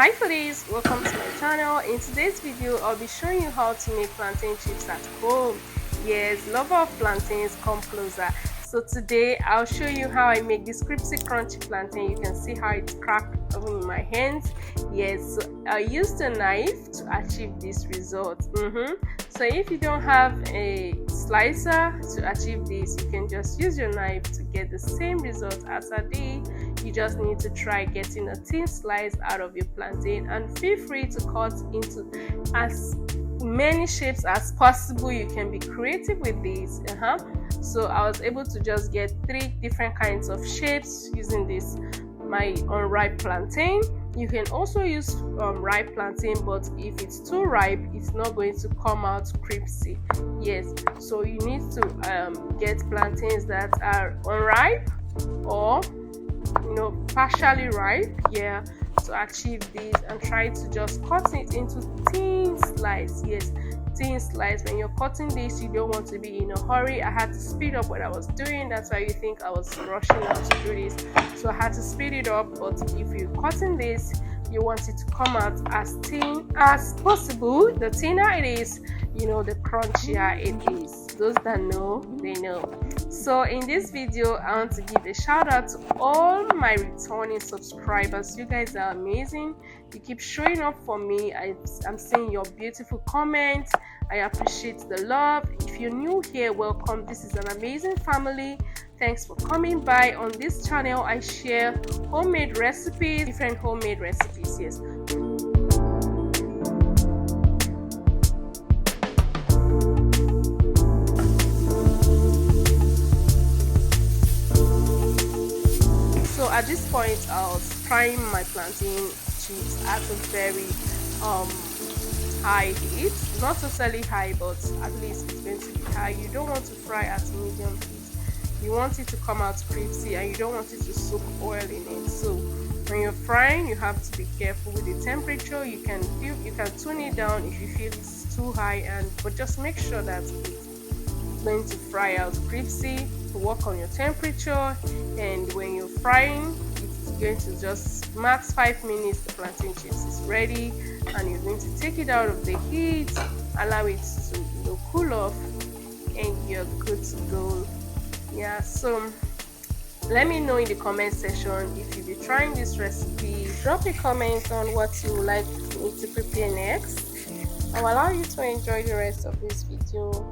Hi foodies, welcome to my channel. In today's video I'll be showing you how to make plantain chips at home. Yes, lover of plantains, come closer. So today I'll show you how I make this crispy crunchy plantain. You can see how it's cracked in my hands. Yes, so I used a knife to achieve this result. So if you don't have a slicer to achieve this, you can just use your knife to get the same result as I did. You just need to try getting a thin slice out of your plantain, and feel free to cut into as many shapes as possible. You can be creative with this. So I was able to just get 3 different kinds of shapes using this my unripe plantain. You can also use ripe plantain, but if it's too ripe, it's not going to come out crispy. Yes, so you need to get plantains that are unripe or partially ripe, to achieve this, and try to just cut it into thin slice. Yes, thin slice. When you're cutting this, you don't want to be in a hurry. I had to speed up what I was doing. That's why you think I was rushing out to do this, so I had to speed it up. But if you're cutting this, you want it to come out as thin as possible. The thinner it is, the crunchier it is. Those that know, they know. So in this video, I want to give a shout out to all my returning subscribers. You guys are amazing. You keep showing up for me. I'm seeing your beautiful comments. I appreciate the love. If you're new here, welcome. This is an amazing family. Thanks for coming by. On this channel, I share homemade recipes, different homemade recipes. Yes. So at this point, I was frying my plantain chips at a very high heat. Not totally high, but at least it's going to be high. You don't want to fry at medium heat. You want it to come out crispy, and you don't want it to soak oil in it. So when you're frying, you have to be careful with the temperature. You can tune it down if you feel it's too high, but just make sure that it's going to fry out crispy. Work on your temperature, and when you're frying, it's going to just max 5 minutes. The plantain chips is ready, and you're going to take it out of the heat, allow it to cool off, and you're good to go. So let me know in the comment section if you'll be trying this recipe. Drop a comment on what you would like me to prepare next. I'll allow you to enjoy the rest of this video.